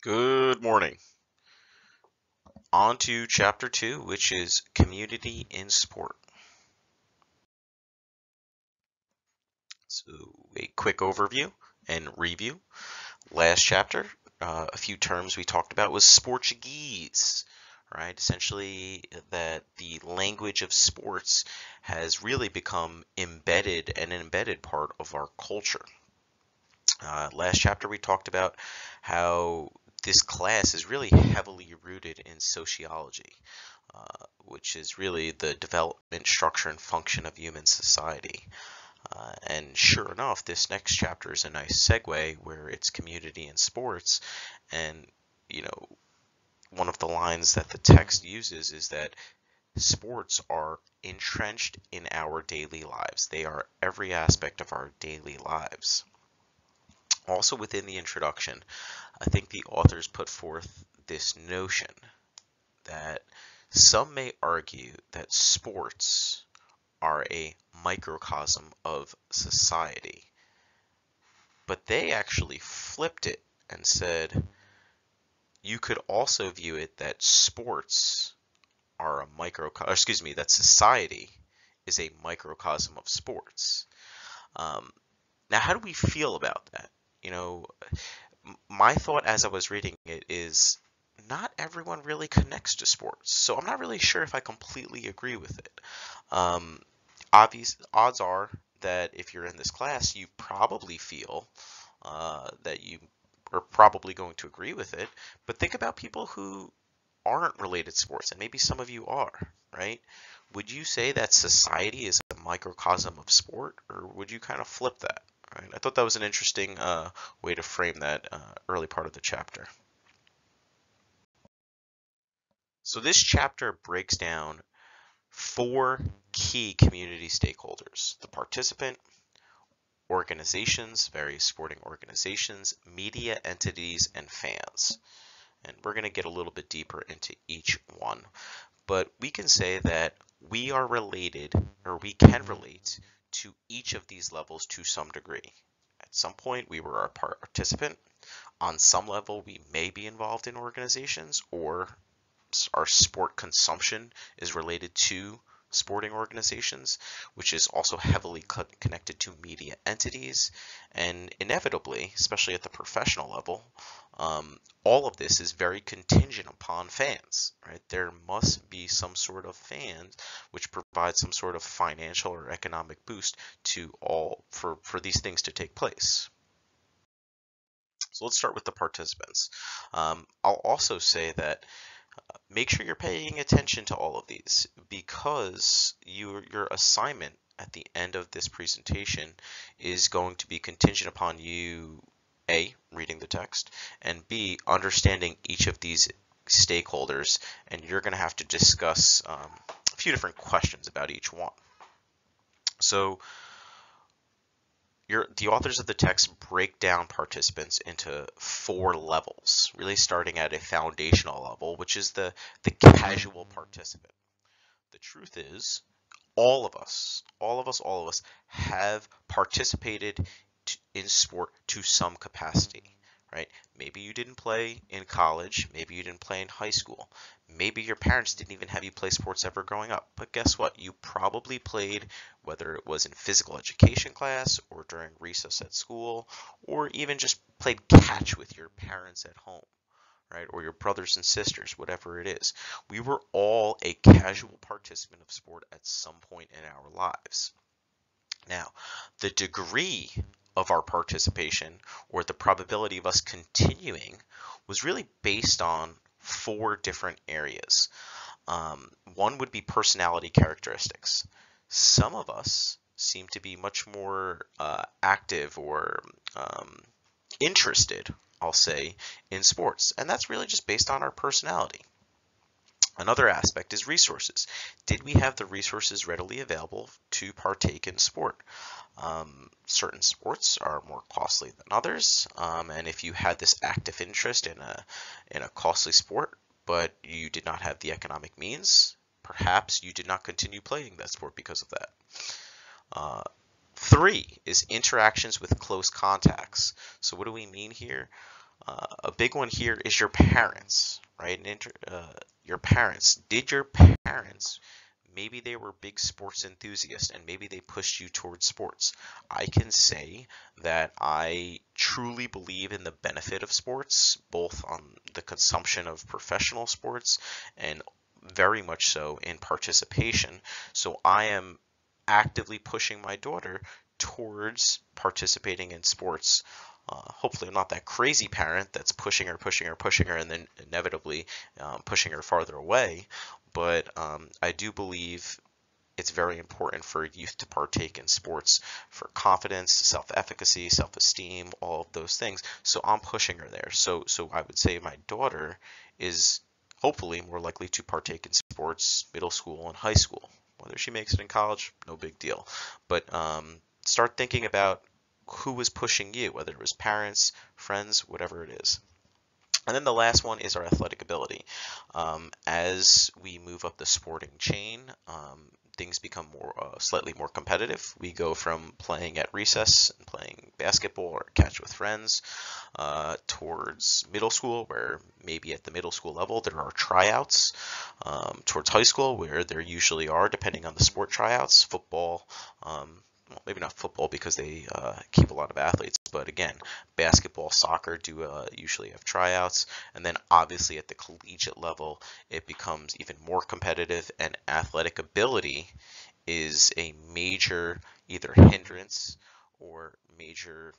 Good morning. On to chapter 2, which is community in sport. So, a quick overview and review. Last chapter, a few terms we talked about was Sportuguese, right? Essentially, that the language of sports has really become embedded, an embedded part of our culture. Last chapter, we talked about how this class is really heavily rooted in sociology. Which is really the development, structure, and function of human society. And sure enough, this next chapter is a nice segue where it's community and sports. And, you know, one of the lines that the text uses is that sports are entrenched in our daily lives. They are every aspect of our daily lives. Also within the introduction, I think the authors put forth this notion that some may argue that sports are a microcosm of society, but they actually flipped it and said you could also view it that sports are a that society is a microcosm of sports. Now, how do we feel about that? You know, my thought as I was reading it is not everyone really connects to sports, so I'm not really sure if I completely agree with it. Obvious odds are that if you're in this class, you probably feel that you are probably going to agree with it. But think about people who aren't related to sports, and maybe some of you are, right? Would you say that society is a microcosm of sport, or would you kind of flip that? Right? I thought that was an interesting way to frame that early part of the chapter. So this chapter breaks down four key community stakeholders: the participant, organizations, various sporting organizations, media entities, and fans. And we're going to get a little bit deeper into each one. But we can say that we are related, or we can relate to each of these levels to some degree. At some point, we were a participant. On some level, we may be involved in organizations, or our sport consumption is related to sporting organizations, which is also heavily connected to media entities. And inevitably, especially at the professional level, all of this is very contingent upon fans, right? There must be some sort of fans which provide some sort of financial or economic boost to all for these things to take place. So let's start with the participants. I'll also say that make sure you're paying attention to all of these, because your assignment at the end of this presentation is going to be contingent upon you, A, reading the text, and B, understanding each of these stakeholders, and you're going to have to discuss a few different questions about each one. So the authors of the text break down participants into four levels, really starting at a foundational level, which is the casual participant. The truth is, all of us have participated in sport to some capacity, right? Maybe you didn't play in college, maybe you didn't play in high school, maybe your parents didn't even have you play sports ever growing up, but guess what? You probably played, whether it was in physical education class or during recess at school, or even just played catch with your parents at home, right? Or your brothers and sisters, whatever it is. We were all a casual participant of sport at some point in our lives. Now, the degree of our participation, or the probability of us continuing, was really based on four different areas. One would be personality characteristics. Some of us seem to be much more active or interested, I'll say, in sports, and that's really just based on our personality. Another aspect is resources. Did we have the resources readily available to partake in sport? Certain sports are more costly than others, and if you had this active interest in a costly sport, but you did not have the economic means, perhaps you did not continue playing that sport because of that. Three is interactions with close contacts. So what do we mean here? A big one here is your parents, right? Your parents. Did your parents, maybe they were big sports enthusiasts and maybe they pushed you towards sports. I can say that I truly believe in the benefit of sports, both on the consumption of professional sports and very much so in participation. So I am actively pushing my daughter towards participating in sports. Hopefully, I'm not that crazy parent that's pushing her, pushing her, pushing her, and then inevitably pushing her farther away. But I do believe it's very important for youth to partake in sports for confidence, self-efficacy, self-esteem, all of those things. So I'm pushing her there. So I would say my daughter is hopefully more likely to partake in sports middle school and high school. Whether she makes it in college, no big deal. But start thinking about who was pushing you, whether it was parents, friends, whatever it is. And then the last one is our athletic ability. As we move up the sporting chain, things become slightly more competitive. We go from playing at recess and playing basketball or catch with friends towards middle school, where maybe at the middle school level there are tryouts, towards high school, where there usually are, depending on the sport, tryouts, football. Well, maybe not football because they keep a lot of athletes, but again, basketball, soccer do usually have tryouts, and then obviously at the collegiate level, it becomes even more competitive, and athletic ability is a major either hindrance or major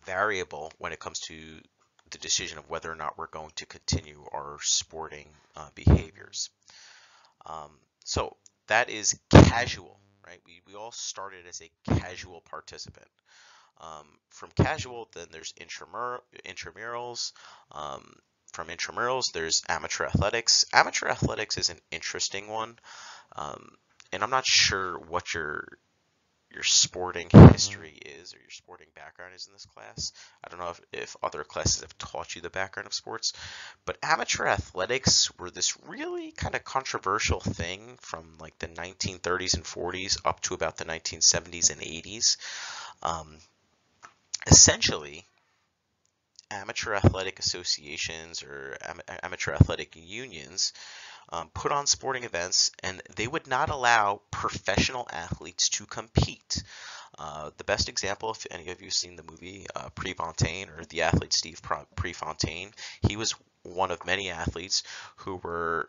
variable when it comes to the decision of whether or not we're going to continue our sporting behaviors. Um, so that is casual, right? We all started as a casual participant. From casual, then there's intramurals. From intramurals, there's amateur athletics. Amateur athletics is an interesting one, and I'm not sure what your sporting history is or your sporting background is in this class. I don't know if other classes have taught you the background of sports, but amateur athletics were this really kind of controversial thing from like the 1930s and 40s up to about the 1970s and 80s. Essentially, amateur athletic associations or amateur athletic unions put on sporting events, and they would not allow professional athletes to compete. The best example, if any of you have seen the movie Prefontaine or the athlete Steve Prefontaine, he was one of many athletes who were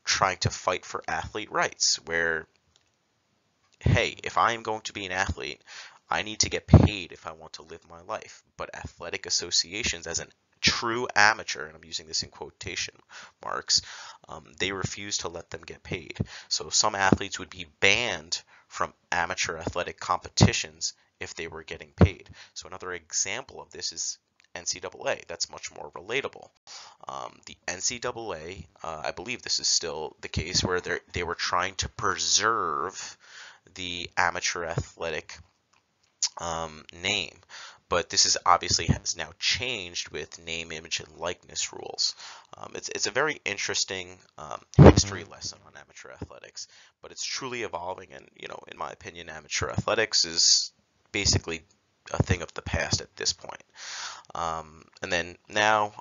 trying to fight for athlete rights, where, hey, if I am going to be an athlete, I need to get paid if I want to live my life. But athletic associations, as a true amateur, and I'm using this in quotation marks, they refuse to let them get paid. So some athletes would be banned from amateur athletic competitions if they were getting paid. So another example of this is NCAA. That's much more relatable. The NCAA, I believe this is still the case, where they were trying to preserve the amateur athletic name, but this is obviously has now changed with name, image, and likeness rules. It's a very interesting history lesson on amateur athletics, but it's truly evolving, and in my opinion, amateur athletics is basically a thing of the past at this point. And then now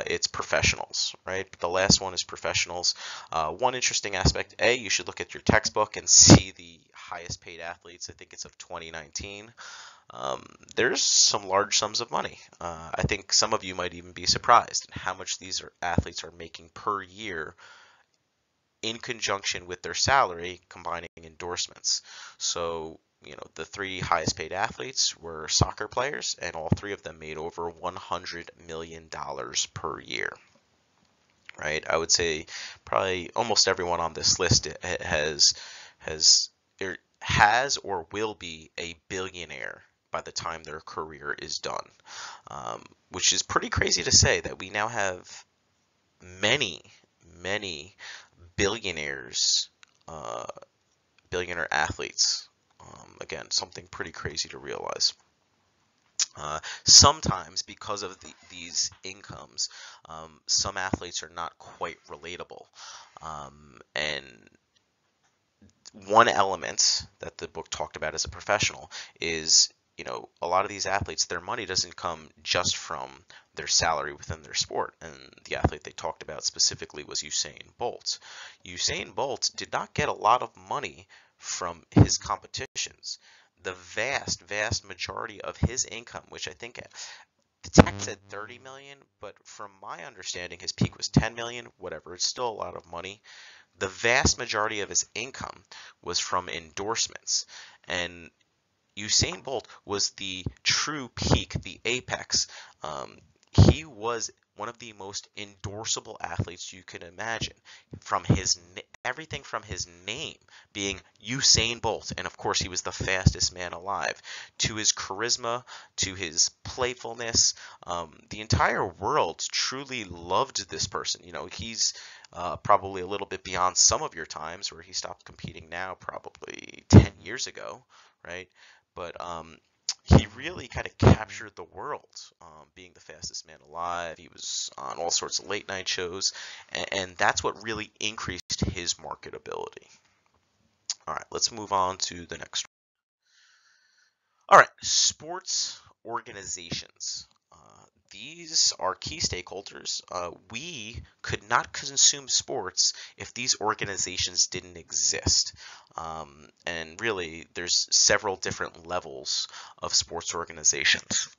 it's professionals, right? The last one is professionals. One interesting aspect, you should look at your textbook and see the highest paid athletes. I think it's of 2019. There's some large sums of money. I think some of you might even be surprised at how much these athletes are making per year in conjunction with their salary, combining endorsements. So, the three highest paid athletes were soccer players, and all three of them made over $100 million per year. Right? I would say probably almost everyone on this list has or will be a billionaire by the time their career is done, which is pretty crazy to say that we now have many billionaires, billionaire athletes. Again, something pretty crazy to realize. Sometimes, because of these incomes, some athletes are not quite relatable. And one element that the book talked about as a professional is a lot of these athletes, their money doesn't come just from their salary within their sport. And the athlete they talked about specifically was Usain Bolt. Usain Bolt did not get a lot of money from his competitions. The vast majority of his income, which I think the text said 30 million, but from my understanding, his peak was 10 million, whatever. It's still a lot of money. The vast majority of his income was from endorsements. And Usain Bolt was the true peak, the apex. He was one of the most endorsable athletes you can imagine. From everything from his name being Usain Bolt, and of course he was the fastest man alive, to his charisma, to his playfulness, the entire world truly loved this person. He's probably a little bit beyond some of your times, where he stopped competing now, probably 10 years ago, right? But he really kind of captured the world, being the fastest man alive. He was on all sorts of late night shows, and that's what really increased his marketability. All right, let's move on to the next. All right, sports organizations. These are key stakeholders. We could not consume sports if these organizations didn't exist. And really, there's several different levels of sports organizations.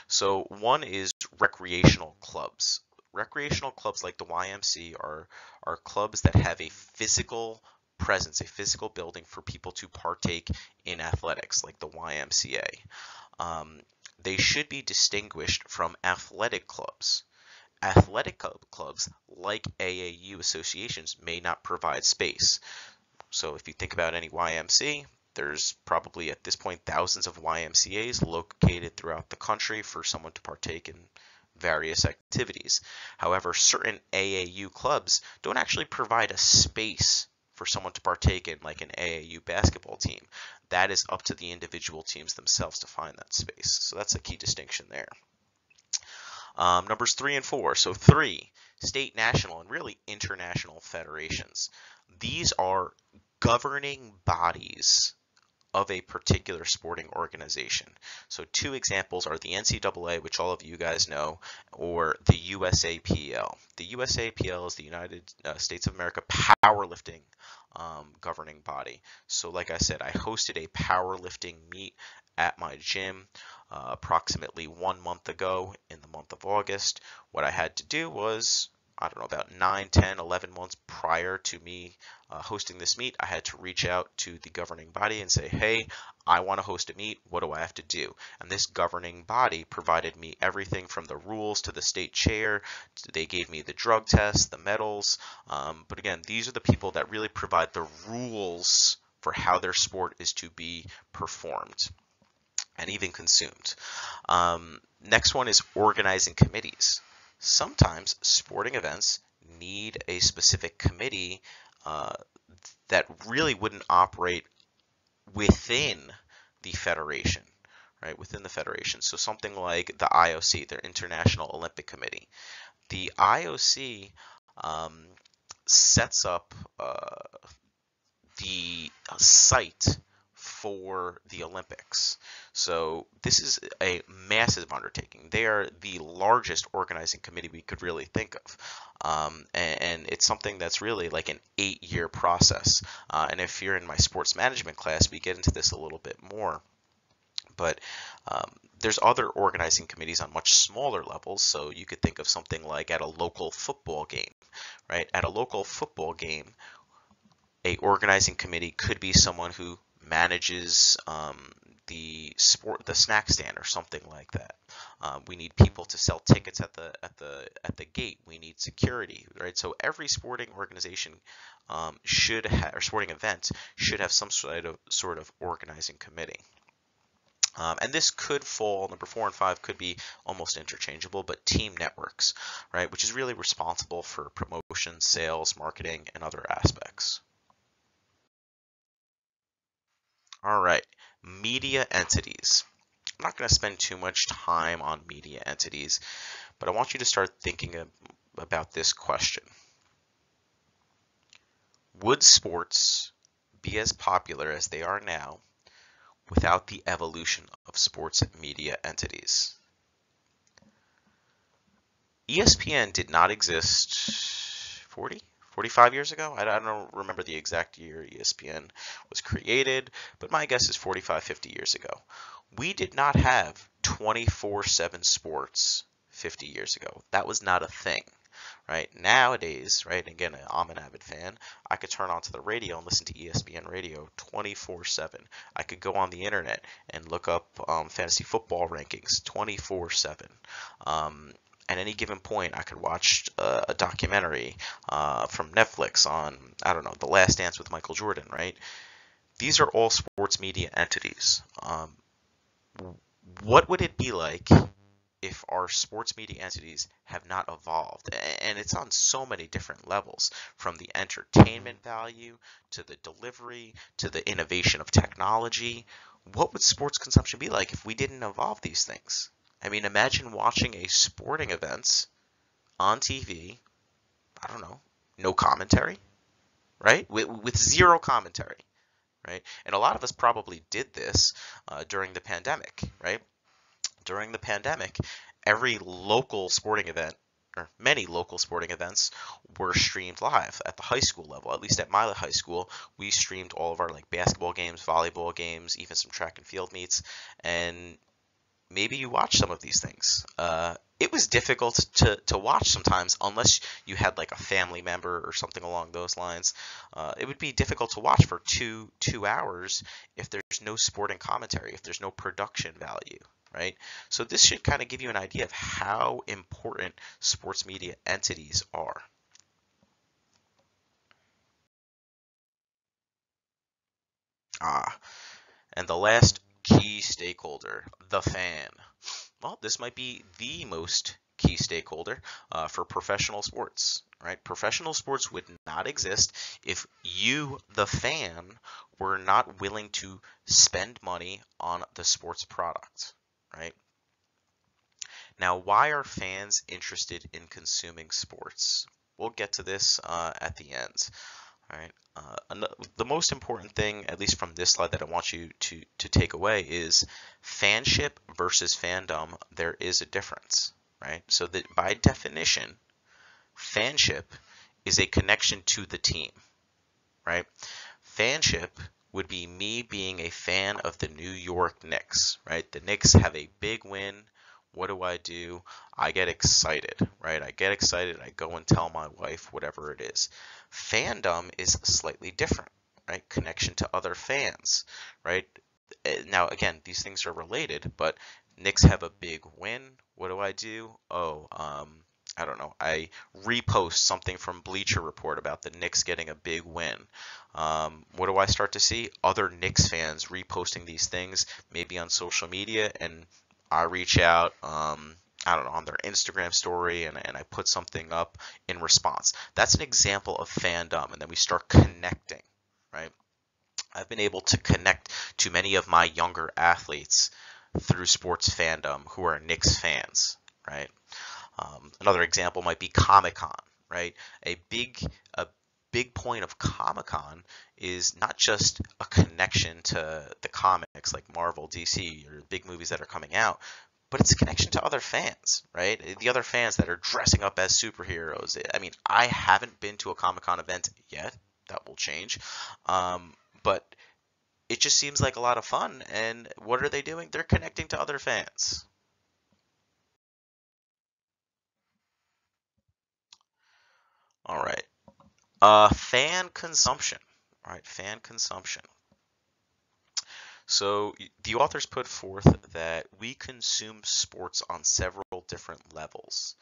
So one is recreational clubs. Recreational clubs like the YMCA are clubs that have a physical presence, a physical building for people to partake in athletics, like the YMCA. They should be distinguished from athletic clubs. Athletic clubs, like AAU associations, may not provide space. So if you think about any YMCA, there's probably at this point thousands of YMCAs located throughout the country for someone to partake in various activities. However, certain AAU clubs don't actually provide a space for someone to partake in, like an AAU basketball team. That is up to the individual teams themselves to find that space. So that's a key distinction there. Numbers 3 and 4. So 3, state, national, and really international federations. These are governing bodies of a particular sporting organization. So 2 examples are the NCAA, which all of you guys know, or the USAPL. The USAPL is the United States of America powerlifting governing body. So like I said, I hosted a powerlifting meet at my gym approximately 1 month ago in the month of August. What I had to do was, I don't know, about 9, 10, 11 months prior to me hosting this meet, I had to reach out to the governing body and say, hey, I want to host a meet. What do I have to do? And this governing body provided me everything from the rules to the state chair. They gave me the drug test, the medals. But again, these are the people that really provide the rules for how their sport is to be performed and even consumed. Next one is organizing committees. Sometimes sporting events need a specific committee that really wouldn't operate within the federation, right? Within the federation. So something like the IOC, the International Olympic Committee. The IOC sets up the site for the Olympics. So this is a massive undertaking. They are the largest organizing committee we could really think of. And it's something that's really like an 8-year process. And if you're in my sports management class, we get into this a little bit more. But there's other organizing committees on much smaller levels. So you could think of something like at a local football game, right? At a local football game, a organizing committee could be someone who manages the snack stand or something like that. We need people to sell tickets at the gate. We need security, right? So every sporting organization should have, or sporting event should have some sort of organizing committee. And this could fall, number 4 and 5 could be almost interchangeable, but team networks, right, which is really responsible for promotion, sales, marketing, and other aspects. All right, media entities. I'm not going to spend too much time on media entities, but I want you to start thinking about this question. Would sports be as popular as they are now without the evolution of sports media entities. ESPN did not exist 40, 45 years ago. I don't remember the exact year ESPN was created, but my guess is 45, 50 years ago. We did not have 24/7 sports 50 years ago. That was not a thing. Right nowadays, right? Again, I'm an avid fan. I could turn onto the radio and listen to ESPN radio 24/7. I could go on the internet and look up fantasy football rankings 24/7. At any given point, I could watch a documentary from Netflix on, I don't know, The Last Dance with Michael Jordan, right? These are all sports media entities. What would it be like if our sports media entities have not evolved? And it's on so many different levels, from the entertainment value to the delivery to the innovation of technology. What would sports consumption be like if we didn't evolve these things? I mean, imagine watching a sporting events on TV, I don't know, no commentary, right? With zero commentary, right? And a lot of us probably did this during the pandemic, right? During the pandemic, every local sporting event, or many local sporting events, were streamed live at the high school level. At least at my high school, we streamed all of our like basketball games, volleyball games, even some track and field meets, and maybe you watch some of these things. It was difficult to watch sometimes unless you had like a family member or something along those lines. It would be difficult to watch for two hours if there's no sporting commentary, if there's no production value, right? So this should kind of give you an idea of how important sports media entities are. Ah, and the last key stakeholder, the fan. Well, this might be the most key stakeholder for professional sports, right? Professional sports would not exist if you, the fan, were not willing to spend money on the sports product, right? Now, why are fans interested in consuming sports? We'll get to this at the end. All right. The most important thing, at least from this slide, that I want you to take away is fanship versus fandom. There is a difference, right? So that by definition, fanship is a connection to the team, right? Fanship would be me being a fan of the New York Knicks, right? The Knicks have a big win. What do? I get excited, right? I get excited. I go and tell my wife, whatever it is. Fandom is slightly different, right? Connection to other fans, right? Now, again, these things are related, but Knicks have a big win. What do? Oh, I don't know. I repost something from Bleacher Report about the Knicks getting a big win. What do I start to see? Other Knicks fans reposting these things, maybe on social media, and I reach out, I don't know, on their Instagram story, and I put something up in response. That's an example of fandom, and then we start connecting, right? I've been able to connect to many of my younger athletes through sports fandom who are Knicks fans, right? Another example might be Comic-Con, right? A big point of Comic-Con is not just a connection to the comics like Marvel, DC, or big movies that are coming out, but it's a connection to other fans, right? The other fans that are dressing up as superheroes. I mean, I haven't been to a Comic-Con event yet. That will change. But it just seems like a lot of fun. And what are they doing? They're connecting to other fans. All right. Fan consumption. All right, fan consumption. So the authors put forth that we consume sports on several different levels,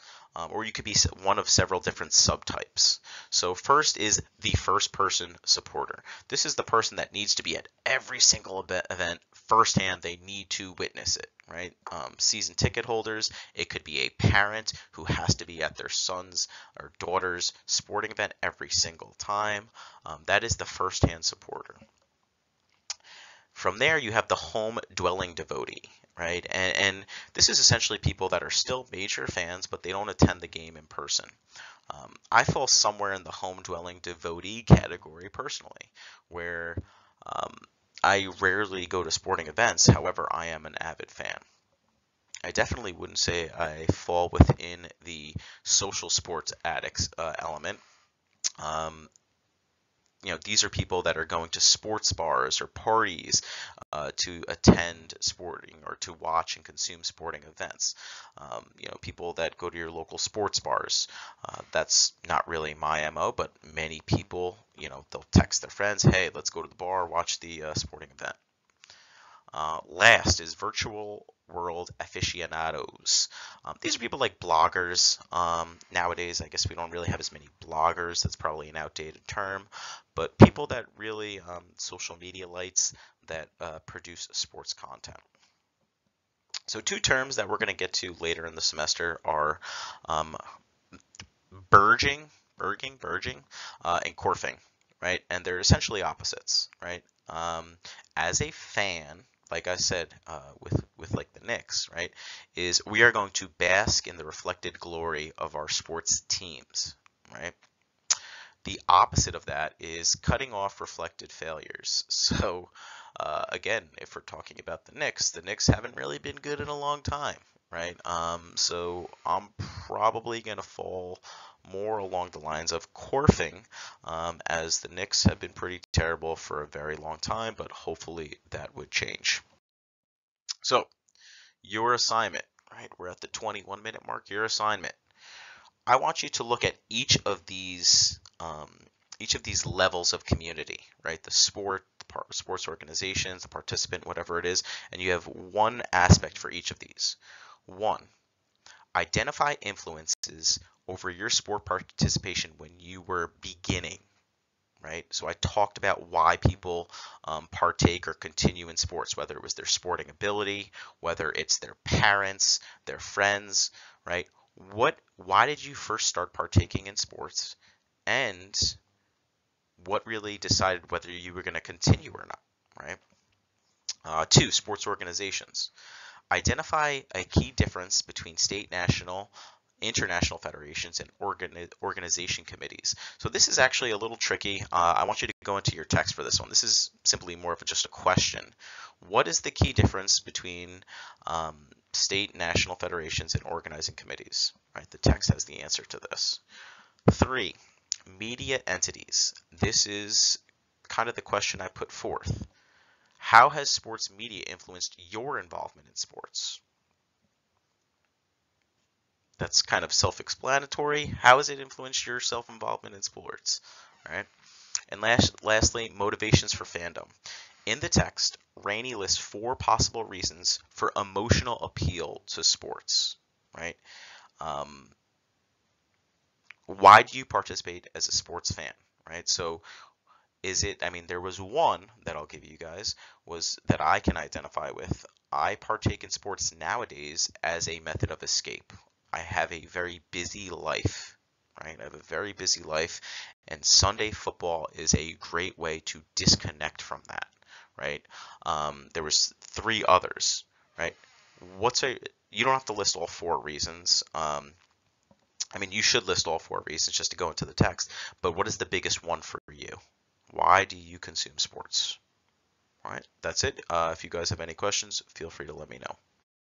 or you could be one of several different subtypes. So first is the first person supporter. This is the person that needs to be at every single event firsthand. They need to witness it, right? Season ticket holders, it could be a parent who has to be at their son's or daughter's sporting event every single time. That is the firsthand supporter. From there, you have the home dwelling devotee, right? And this is essentially people that are still major fans, but they don't attend the game in person. I fall somewhere in the home dwelling devotee category personally, where um, I rarely go to sporting events. However, I am an avid fan. I definitely wouldn't say I fall within the social sports addicts element. Um, these are people that are going to sports bars or parties to attend sporting or to watch and consume sporting events. People that go to your local sports bars. That's not really my MO, but many people, they'll text their friends, hey, let's go to the bar, watch the sporting event. Last is virtual world aficionados. These are people like bloggers. Nowadays, I guess we don't really have as many bloggers. That's probably an outdated term. But people that really, social media lights that produce sports content. So two terms that we're going to get to later in the semester are um, burging, and corfing, right? And they're essentially opposites, right? As a fan, like I said, with like the Knicks, right, is we are going to bask in the reflected glory of our sports teams, right? The opposite of that is cutting off reflected failures. So, again, if we're talking about the Knicks haven't really been good in a long time, right? So I'm probably going to fall more along the lines of corfing, as the Knicks have been pretty terrible for a very long time, but hopefully that would change. So, your assignment, right? We're at the 21-minute mark. Your assignment. I want you to look at each of these levels of community, right? The sports organizations, the participant, whatever it is, and you have one aspect for each of these. One, identify influences over your sport participation when you were beginning, right? So I talked about why people partake or continue in sports, whether it was their sporting ability, whether it's their parents, their friends, right? Why did you first start partaking in sports, and what really decided whether you were going to continue or not, right? Two, sports organizations. Identify a key difference between state, national, international federations, and organization committees. So this is actually a little tricky. I want you to go into your text for this one. This is simply more of just a question. What is the key difference between state, national federations, and organizing committees? Right, the text has the answer to this. 3, media entities. This is kind of the question I put forth. How has sports media influenced your involvement in sports? That's kind of self-explanatory. How has it influenced your self-involvement in sports? All right. And lastly, motivations for fandom. In the text, Rainey lists 4 possible reasons for emotional appeal to sports. Right. Why do you participate as a sports fan? Right. So there was one that I'll give you guys, was that I can identify with. I partake in sports nowadays as a method of escape. I have a very busy life, right? I have a very busy life, and Sunday football is a great way to disconnect from that, right? There was 3 others, right? You don't have to list all 4 reasons. You should list all 4 reasons just to go into the text, but what is the biggest one for you? Why do you consume sports? All right, that's it. If you guys have any questions, feel free to let me know.